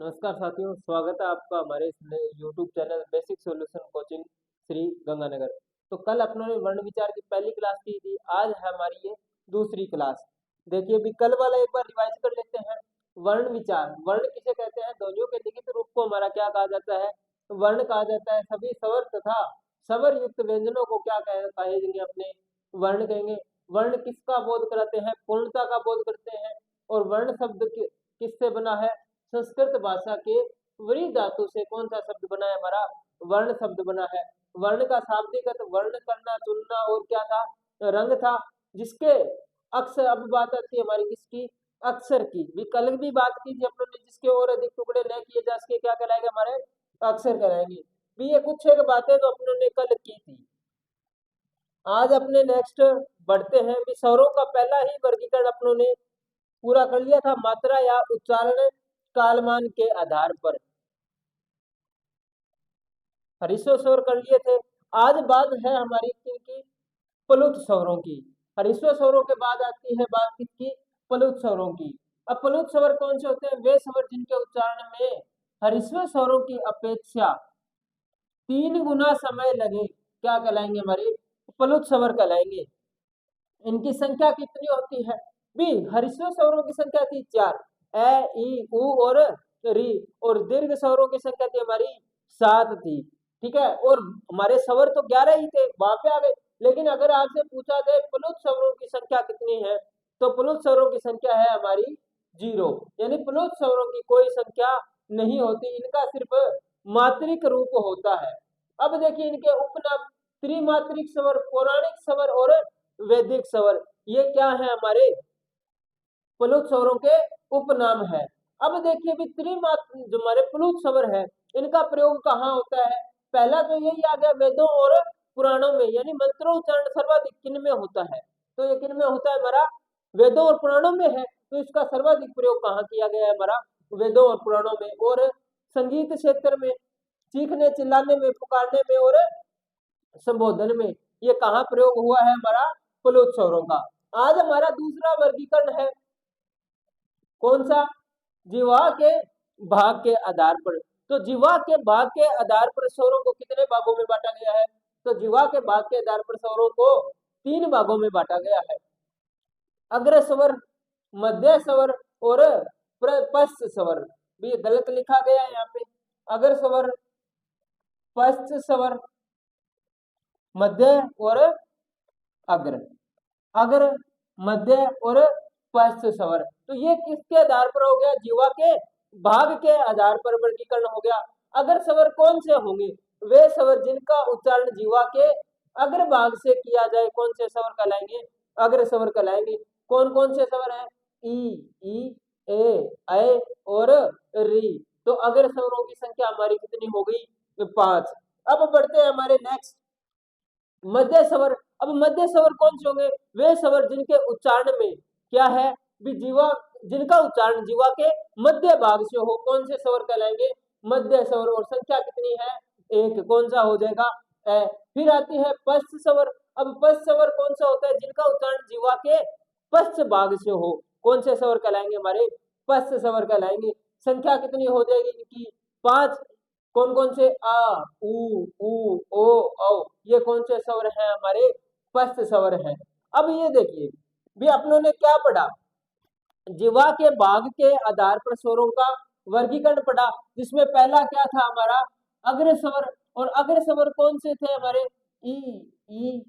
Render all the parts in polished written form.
नमस्कार साथियों, स्वागत है आपका हमारे इस YouTube channel basic solution coaching Shri Ganganagar. तो कल अपनों ने वर्ण विचार की पहली क्लास की थी, आज है हमारी ये दूसरी क्लास। देखिए अभी कल वाला एक बार रिवाइज कर लेते हैं। वर्ण विचार, वर्ण किसे कहते हैं? ध्वनियों के लिखित रूप को हमारा क्या कहा जाता है? वर्ण कहा जाता है। सभी स्वर तथा स्वर युक्त व्यंजनों को क्या कहेंगे? अपने वर्ण कहेंगे। वर्ण किसका बोध कराते हैं? पूर्णता का बोध करते हैं। और वर्ण शब्द किससे बना है? संस्कृत भाषा के वृ धातु से कौन सा शब्द बना है? हमारा वर्ण शब्द बना है। वर्ण का शाब्दिक अर्थ वर्ण करना, चुनना और क्या था? रंग था। जिसके अक्षर, अब बात आती है हमारी किसकी? अक्षर की। भी कल भी बात की थी अपनों ने, जिसके और अधिक टुकड़े न किए जा सके क्या कहलाएंगे? हमारे अक्षर कहलाएंगे। भी ये कुछ एक बातें तो अपनों ने कल की थी। आज अपने नेक्स्ट बढ़ते हैं। भी स्वरों का पहला ही वर्गीकरण अपनों ने पूरा कर लिया था, मात्रा या उच्चारण कालमान के आधार पर। हरिश्व स्वर कर लिए थे। आज बात है हमारी किनकी? प्लुत स्वरों की। हरिश्व स्वरों के बाद आती है बात किसकी? प्लुत स्वरों की। अब प्लुत स्वर कौन से होते हैं? वे स्वर जिनके उच्चारण में हरिश्व स्वरों की अपेक्षा 3 गुना समय लगे क्या कहलाएंगे? हमारे प्लुत स्वर कहलाएंगे। इनकी संख्या कितनी होती है? बी हरिश्व स्वरों की संख्या थी 4, ए ई उ और री। और दीर्घ स्वरों की संख्या थी हमारी 7 थी। ठीक है। और हमारे स्वर तो 11 ही थे, वहां पे आ गए। लेकिन अगर आपसे पूछा जाए प्लुत स्वरों की संख्या कितनी है, तो प्लुत स्वरों की संख्या है हमारी 0। यानी प्लुत स्वरों की कोई संख्या नहीं होती, इनका सिर्फ मात्रिक रूप होता है। अब देखिए इनके उपनाम त्रिमात्रिक स्वर, पौराणिक स्वर और वैदिक स्वर, ये क्या है? हमारे प्लुत स्वरों के उपनाम है। अब देखिए भी जो हमारे प्लुत स्वर है, इनका प्रयोग कहाँ होता है? पहला तो यही आ गया वेदों और पुराणों में, यानी मंत्रोच्चारण सर्वाधिक किन में होता है? तो ये किन में होता है? हमारा वेदों और पुराणों में है। तो इसका सर्वाधिक प्रयोग कहाँ किया गया है? हमारा वेदों और पुराणों में। और संगीत क्षेत्र में, चीखने चिल्लाने में, पुकारने में और संबोधन में, ये कहाँ प्रयोग हुआ है? हमारा प्लुत स्वरों का। आज हमारा दूसरा वर्गीकरण है कौन सा? जीवा के भाग के आधार पर। तो जीवा के भाग के आधार पर स्वरों को कितने भागों में बांटा गया है? तो जीवा के भाग के आधार पर स्वरों को 3 भागों में बांटा गया है। अग्र स्वर, मध्य स्वर और पश्च स्वर। भी गलत लिखा गया है यहाँ पे। अग्र स्वर, पश्च स्वर, मध्य और अग्र। अग्र, मध्य और पश्च स्वर। तो ये किसके आधार पर हो गया? जीवा के भाग के आधार पर वर्गीकरण हो गया। अग्र स्वर कौन से होंगे? वे स्वर जिनका उच्चारण जीवा के अग्र भाग से किया जाए, कौन से स्वर कहलाएंगे? अग्र स्वर कहलाएंगे। कौन कौन से स्वर हैं? ई, ए और री। तो अग्र स्वरों की संख्या हमारी कितनी हो गई? 5। अब बढ़ते हैं हमारे नेक्स्ट मध्य स्वर। अब मध्य स्वर कौन से होंगे? वे स्वर जिनके उच्चारण में क्या है? भी जीवा, जिनका उच्चारण जीवा के मध्य भाग से हो, कौन से स्वर कहलाएंगे? मध्य स्वर। और संख्या कितनी है? 1। कौन सा हो जाएगा? ए। फिर आती है पश्च स्वर। अब पश्च स्वर कौन सा होता है? जिनका उच्चारण जीवा के पश्च भाग से हो, कौन से स्वर कहलाएंगे? हमारे पश्च स्वर कहलाएंगे। संख्या कितनी हो जाएगी इनकी? 5। कौन कौन से? आ, उ, ओ, औ। ये कौन से स्वर हैं? हमारे पश्च स्वर हैं। अब ये देखिए भी अपनों ने क्या पढ़ा? जीवा के भाग के आधार पर स्वरों का वर्गीकरण पढ़ा, जिसमें पहला क्या था? हमारा अग्र स्वर। और अग्र स्वर कौन से थे? हमारे ई,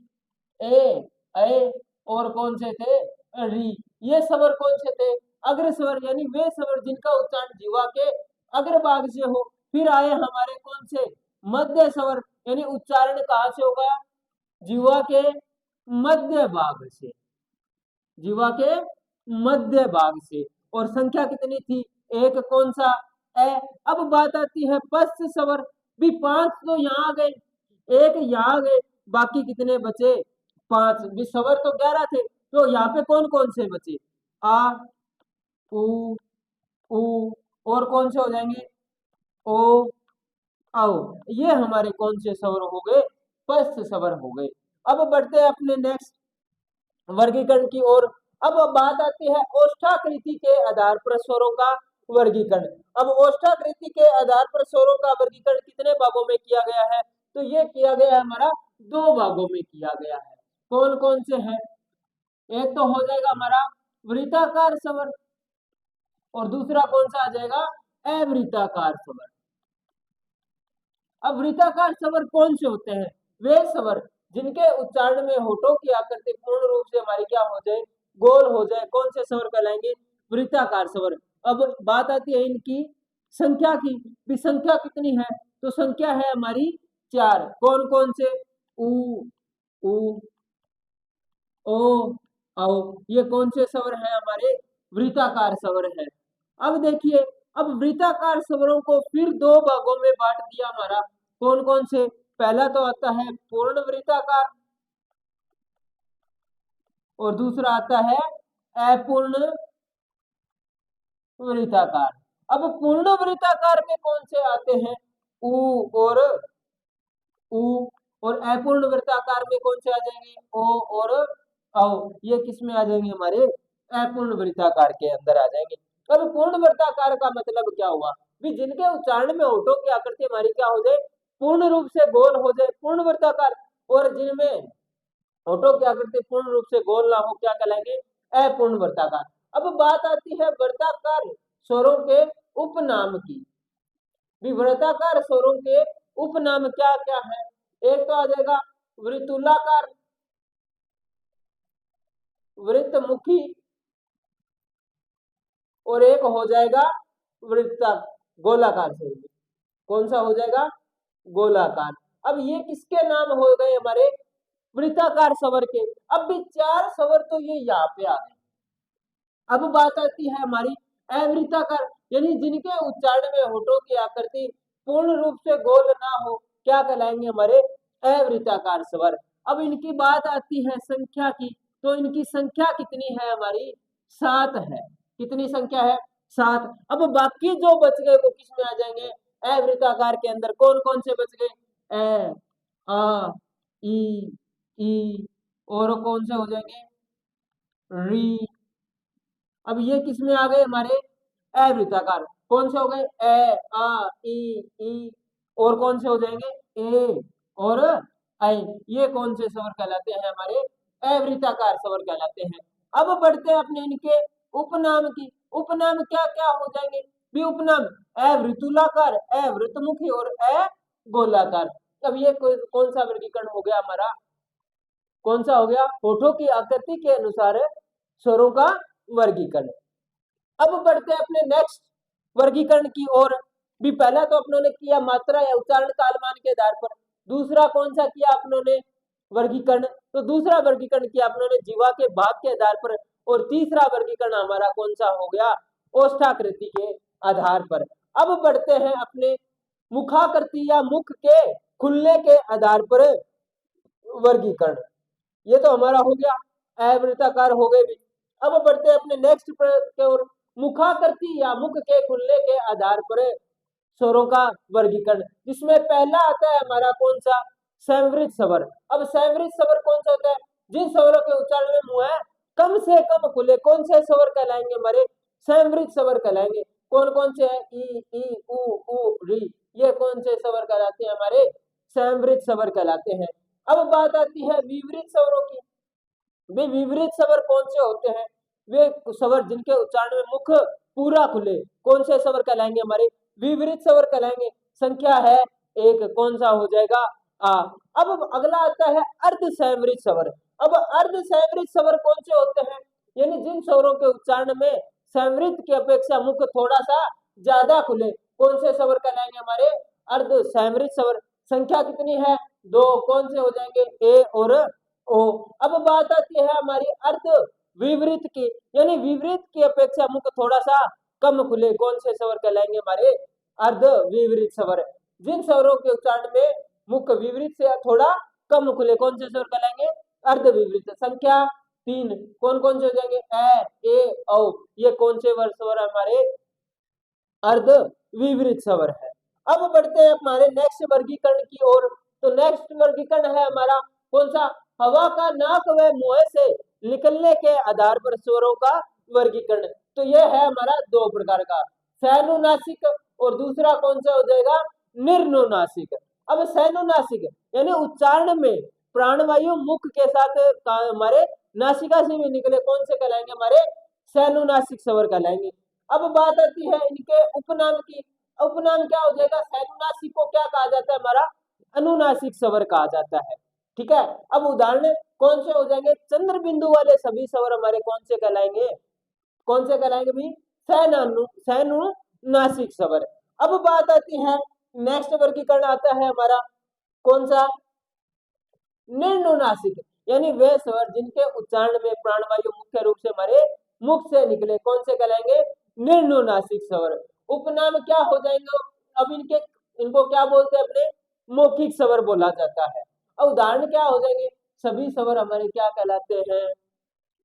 ए और कौन से थे? री। ये स्वर कौन से थे? अग्र स्वर, यानी वे स्वर जिनका उच्चारण जीवा के अग्र भाग से हो। फिर आए हमारे कौन से? मध्य स्वर, यानी उच्चारण कहाँ से होगा? जीवा के मध्य भाग से, जीवा के मध्य भाग से। और संख्या कितनी थी? 1। कौन सा? ए। अब बात आती है पश्च स्वर। भी 5 तो यहाँ आ गए, 1 यहाँ आ गए, बाकी कितने बचे? 5। भी स्वर तो 11 थे, तो यहाँ पे कौन कौन से बचे? आ, उ और कौन से हो जाएंगे? ओ, आओ। ये हमारे कौन से स्वर हो गए? पश्च स्वर हो गए। अब बढ़ते हैं अपने नेक्स्ट वर्गीकरण की ओर। अब बात आती है ओष्ठाकृति के आधार पर स्वरों का वर्गीकरण। अब ओष्ठाकृति के आधार पर स्वरों का वर्गीकरण कितने भागों में किया गया है? तो ये किया गया है हमारा 2 भागों में किया गया है। कौन कौन से हैं? एक तो हो जाएगा हमारा वृत्ताकार स्वर और दूसरा कौन सा आ जाएगा? अवृत्ताकार स्वर। अब वृत्ताकार स्वर कौन से होते हैं? वे स्वर जिनके उच्चारण में होठों की आकृति पूर्ण रूप से हमारी क्या हो जाए? गोल हो जाए। कौन से स्वर कहलाएंगे? वृत्ताकार स्वर। अब बात आती है इनकी संख्या की, भी संख्या कितनी है? तो संख्या है हमारी 4। कौन कौन से? उ, उ, ओ, औ। ये कौन से स्वर है? हमारे वृत्ताकार स्वर है। अब देखिए, अब वृत्ताकार स्वरों को फिर 2 भागों में बांट दिया हमारा। कौन कौन से? पहला तो आता है पूर्ण वृत्ताकार और दूसरा आता है अपूर्ण वृत्ताकार। अब पूर्ण वृत्ताकार में कौन से आते हैं? उ और उ, और अपूर्ण वृत्ताकार में कौन से आ जाएंगे? ओ और औ। ये किस में आ जाएंगे? हमारे अपूर्ण वृत्ताकार के अंदर आ जाएंगे। अब पूर्ण वृत्ताकार का मतलब क्या हुआ? भी जिनके उच्चारण में होठों की आकृति हमारी क्या हो जाए? पूर्ण रूप से गोल हो जाए, पूर्ण वृत्ताकार। और जिनमें होठों की आकृति पूर्ण रूप से गोल ना हो, क्या कहलाएंगे? अपूर्ण वृत्ताकार। अब बात आती है वृत्ताकार स्वरों के उपनाम की। वृत्ताकार स्वरों के उपनाम क्या क्या है? एक तो आ जाएगा वृत्तुलाकार, वृत्तमुखी और एक हो जाएगा वृत्ता गोलाकार स्वर। कौन सा हो जाएगा? गोलाकार। अब ये किसके नाम हो गए? हमारे वृत्ताकार स्वर के। अब भी 4 स्वर तो ये यहाँ पे आ गए। अब बात आती है हमारी अवृत्ताकार, यानी जिनके उच्चारण में होठों की आकृति पूर्ण रूप से गोल ना हो, क्या कहलाएंगे? हमारे अवृत्ताकार स्वर। अब इनकी बात आती है संख्या की, तो इनकी संख्या कितनी है? हमारी 7 है। कितनी संख्या है? 7। अब बाकी जो बच गए वो किस में आ जाएंगे? अवृत्ताकार के अंदर। कौन कौन से बच गए? ए, आ, ई और कौन से हो जाएंगे? री। अब ये किस में आ गए? हमारे अवृत्ताकार। कौन से हो गए? ए, आ, ई और कौन से हो जाएंगे? ए और आई। ये कौन से स्वर कहलाते हैं? हमारे अवृत्ताकार स्वर कहलाते हैं। अब बढ़ते हैं अपने इनके उपनाम की। उपनाम क्या क्या हो जाएंगे? भी उपनाम अवृत्तुलाकार, अवृत्तमुखी और अगोलाकार। अब ये कौन सा वर्गीकरण हो गया हमारा? कौन सा हो गया? होठों की आकृति के अनुसार स्वरों का वर्गीकरण। अब बढ़ते हैं अपने नेक्स्ट वर्गीकरण की ओर। भी पहला तो अपनों ने किया मात्रा या उच्चारण कालमान के आधार पर। दूसरा कौन सा किया अपनों ने वर्गीकरण? तो दूसरा वर्गीकरण किया अपनों ने जीवा के भाग के आधार पर। और तीसरा वर्गीकरण हमारा कौन सा हो गया? ओष्ठाकृति के आधार पर। अब बढ़ते हैं अपने मुखाकृति या मुख के खुलने के आधार पर वर्गीकरण। ये तो हमारा हो गया, अवृत्ताकार हो गए भी। अब बढ़ते हैं अपने नेक्स्ट की ओर। मुखाकृति या मुख के खुलने के आधार पर स्वरों का वर्गीकरण, जिसमें पहला आता है हमारा कौन सा? संवृत स्वर। अब संवृत स्वर कौन सा होता है? जिन स्वरों के उच्चारण में मुंह है कम से कम खुले, कौन से स्वर कहलाएंगे? हमारे संवृत स्वर कहलाएंगे। कौन कौन से हैं? ई उ री। ये कौन से स्वर कहलाते हैं? हमारे संवृत स्वर कहलाते हैं। अब बात आती है विवृत स्वरों की। वे विवृत स्वर कौन से होते हैं? वे स्वर जिनके उच्चारण में मुख पूरा खुले, कौन से स्वर कहलाएंगे? हमारे विवृत स्वर कहलाएंगे। संख्या है 1। कौन सा हो जाएगा? आ। अब अगला आता है अर्ध संवृत स्वर। अब अर्ध संवृत स्वर कौन से होते हैं? यानी जिन स्वरों के उच्चारण में संवृत की अपेक्षा मुख थोड़ा सा ज्यादा खुले, कौन से स्वर कहलाएंगे? हमारे अर्ध संवृत स्वर। संख्या कितनी है? 2। कौन से हो जाएंगे? ए और ओ। अब बात आती है हमारी अर्ध विवृत की, यानी विवृत की अपेक्षा मुख थोड़ा सा कम खुले, कौन से स्वर कहलाएंगे? हमारे अर्ध विवृत स्वर। जिन स्वरों के उच्चारण में मुख विवृत से थोड़ा कम खुले, कौन से स्वर कहलाएंगे? अर्ध विवृत। संख्या 3। कौन कौन से हो जाएंगे? ए औ। ये कौन से स्वर हमारे अर्ध विवृत स्वर है। अब बढ़ते हैं हमारे नेक्स्ट वर्गीकरण की ओर। तो नेक्स्ट वर्गीकरण है हमारा कौन सा? हवा का नाक व मुंह से निकलने के आधार पर स्वरों का वर्गीकरण। तो यह है हमारा 2 प्रकार का, सैनुनासिक और दूसरा कौन सा हो जाएगा, निर्नुनासिक। अब सैनुनासिक यानी उच्चारण में प्राणवायु मुख के साथ हमारे नासिका से भी निकले, कौन से कहलाएंगे, हमारे सैनुनासिक स्वर कहलाएंगे। अब बात आती है इनके उपनाम की। उपनाम क्या हो जाएगा, सैनुनासिक को क्या कहा जाता है, हमारा अनुनासिक स्वर कहा जाता है। ठीक है, अब उदाहरण कौन से हो जाएंगे, चंद्र बिंदु वाले सभी स्वर हमारे कौन से कहलाएंगे, कौन से कहलाएंगे भी, सैनुनासिक स्वर। अब बात आती है नेक्स्ट वर्गीकरण आता है हमारा कौन सा, निर्नुनासिक, यानी वे स्वर जिनके उच्चारण में प्राणवायु मुख्य रूप से हमारे मुख से निकले, कौन से कहलाएंगे, निर्नुनासिक स्वर। उपनाम क्या हो जाएंगे, अब इनको क्या बोलते हैं, अपने मौखिक स्वर बोला जाता है। अब उदाहरण क्या हो जाएंगे, सभी स्वर हमारे क्या कहलाते हैं,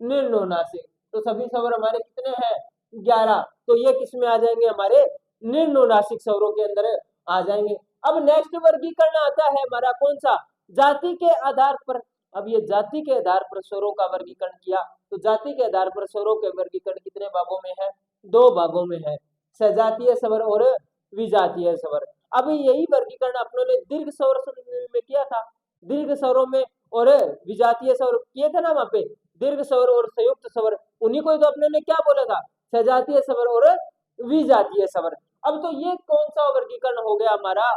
निर्नुनासिक। तो सभी स्वर हमारे कितने हैं, 11। तो ये किस में आ जाएंगे, हमारे निर्नुनासिक स्वरों के अंदर आ जाएंगे। अब नेक्स्ट वर्गीकरण आता है हमारा कौन सा, जाति के आधार पर। अब ये जाति के आधार पर स्वरों का वर्गीकरण किया, तो जाति के आधार पर स्वरों के वर्गीकरण कितने भागों में है, 2 भागों में है, सजातीय स्वर और विजातीय स्वर। अब यही वर्गीकरण अपनों ने दीर्घ स्वर में किया था, दीर्घ स्वरों में और विजातीय स्वर किए थे ना, वहां पे दीर्घ स्वर और संयुक्त स्वर, उन्हीं को तो अपने ने क्या बोला था, सजातीय स्वर और विजातीय स्वर। अब तो ये कौन सा वर्गीकरण हो गया हमारा,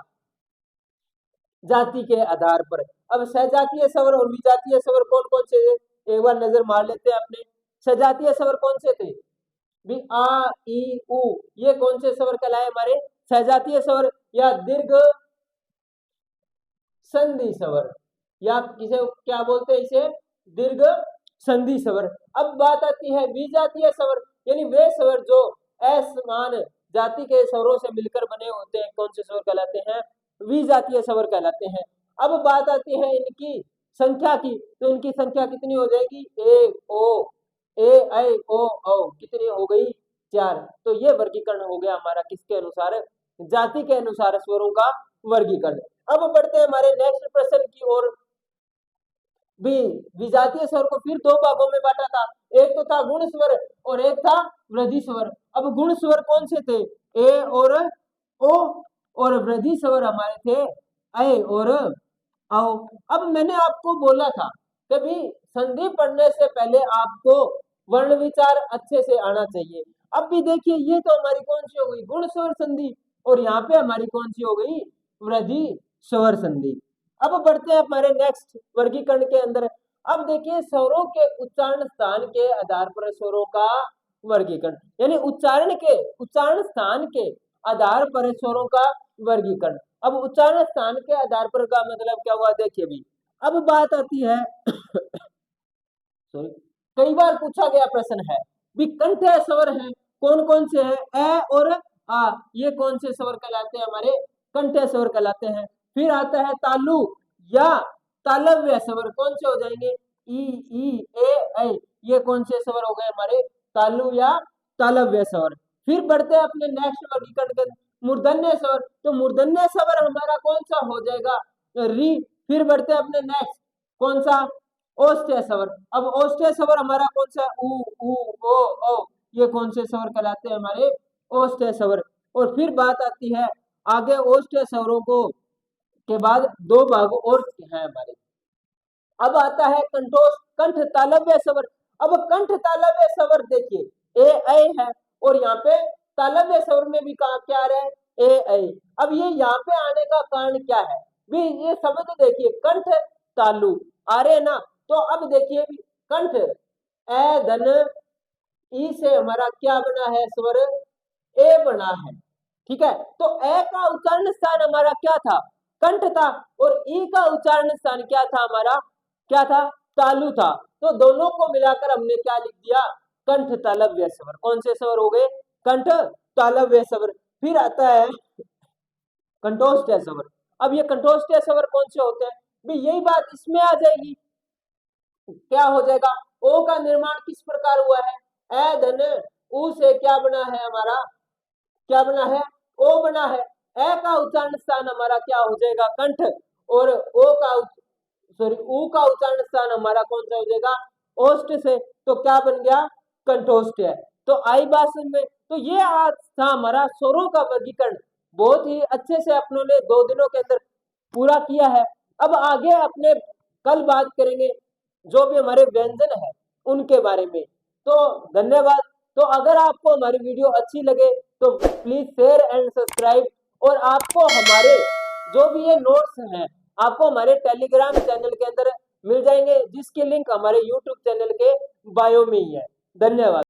जाति के आधार पर। अब सजातीय स्वर और विजातीय स्वर कौन कौन से थे, एक बार नजर मार लेते हैं अपने। सजातीय स्वर कौन से थे भी, आ ई उ, ये कौन से स्वर कहलाए हमारे सजातीय स्वर, या दीर्घ संधि स्वर, या इसे क्या बोलते हैं, इसे दीर्घ संधि स्वर। अब बात आती है विजातीय स्वर, यानी वे स्वर जो असमान जाति के स्वरों से मिलकर बने होते हैं, कौन से स्वर कहलाते हैं, विजातीय स्वर कहलाते हैं। अब बात आती है इनकी संख्या की, तो इनकी संख्या कितनी हो जाएगी, ए ओ ए ऐ ओ औ, कितनी हो गई, 4। तो ये वर्गीकरण हो गया हमारा किसके अनुसार, जाति के अनुसार स्वरों का वर्गीकरण। अब बढ़ते हैं हमारे नेक्स्ट प्रश्न की ओर। भी विजातीय स्वर को फिर 2 भागों में बांटा था, एक तो था गुण स्वर और एक था वृद्धि स्वर। अब गुण स्वर कौन से थे, ए और ओ, और वृद्धि स्वर हमारे थे ऐ और औ। अब मैंने आपको बोला था कभी संधि पढ़ने से पहले आपको वर्ण विचार अच्छे से आना चाहिए। अब भी देखिए, ये तो हमारी कौन सी हो गई, गुण स्वर संधि, और यहाँ पे हमारी कौन सी हो गई, वृद्धि स्वर संधि। अब बढ़ते हैं हमारे नेक्स्ट वर्गीकरण के अंदर। अब देखिए, स्वरों के उच्चारण स्थान के आधार पर स्वरों का वर्गीकरण, यानी उच्चारण स्थान के आधार पर स्वरों का वर्गीकरण। अब उच्चारण स्थान के आधार पर का मतलब क्या हुआ, देखिए भी। अब बात आती है सॉरी, कई बार पूछा गया प्रश्न है भी, कंठ स्वर है, कौन कौन से हैं, ए और आ, ये कौन से स्वर कहलाते हैं, हमारे कंठ स्वर कहलाते हैं। फिर आता है तालु या तालव्य स्वर, कौन से हो जाएंगे, ई ए ऐ, ये कौन से स्वर हो गए हमारे, तालु या तालव्य स्वर। फिर बढ़ते हैं अपने नेक्स्ट वर्गीकरण के, मूर्धन्य स्वर। तो मूर्धन्य स्वर हमारा कौन सा हो जाएगा, री। फिर बढ़ते हैं अपने नेक्स्ट, कौन सा, ओष्ठ्य स्वर। अब ओष्ठ्य स्वर हमारा कौन सा, उ ओ, ये कौन से स्वर कहलाते हैं, हमारे ओष्ठ्य स्वर। और फिर बात आती है आगे, ओष्ठ्य स्वरों को के बाद 2 भाग और हैं हमारे। अब आता है कंठ तालव्य स्वर। अब कंठ तालव्य स्वर देखिए, ए ऐ है, और यहाँ पे तालव्य स्वर में भी कहा क्या आ रहा है, ए ऐ। अब ये यहाँ पे आने का कारण क्या है भी, ये शब्द देखिए, कंठ तालु आ रहे हैं ना। तो अब देखिए कंठ, ए धन ई से हमारा क्या बना है, स्वर ए बना है। ठीक है, तो ए का उच्चारण स्थान हमारा क्या था, कंठ था, और ई का उच्चारण स्थान क्या था हमारा, क्या था, तालु था। तो दोनों को मिलाकर हमने क्या लिख दिया, कंठ तालव्य स्वर। कौन से स्वर हो गए, कंठ तालव्य स्वर। फिर आता है कंठोष्ठ्य स्वर। अब ये कंठोष्ठ्य स्वर कौन से होते हैं भी, यही बात इसमें आ जाएगी, क्या हो जाएगा, ओ का निर्माण किस प्रकार हुआ है, ए धन उ से क्या बना है हमारा, क्या बना है, ओ बना है। ए का उच्चारण स्थान हमारा क्या हो जाएगा, कंठ, और ओ का उ का उच्चारण स्थान हमारा कौन सा हो जाएगा, ओष्ठ से। तो क्या बन गया, कंठोष्ठ्य। तो आई बात में तो ये आज था हमारा स्वरों का वर्गीकरण, बहुत ही अच्छे से अपनों ने 2 दिनों के अंदर पूरा किया है। अब आगे अपने कल बात करेंगे जो भी हमारे व्यंजन है उनके बारे में। तो धन्यवाद। तो अगर आपको हमारी वीडियो अच्छी लगे तो प्लीज शेयर एंड सब्सक्राइब, और आपको हमारे जो भी ये नोट्स हैं आपको हमारे टेलीग्राम चैनल के अंदर मिल जाएंगे, जिसके लिंक हमारे यूट्यूब चैनल के बायो में ही है। धन्यवाद।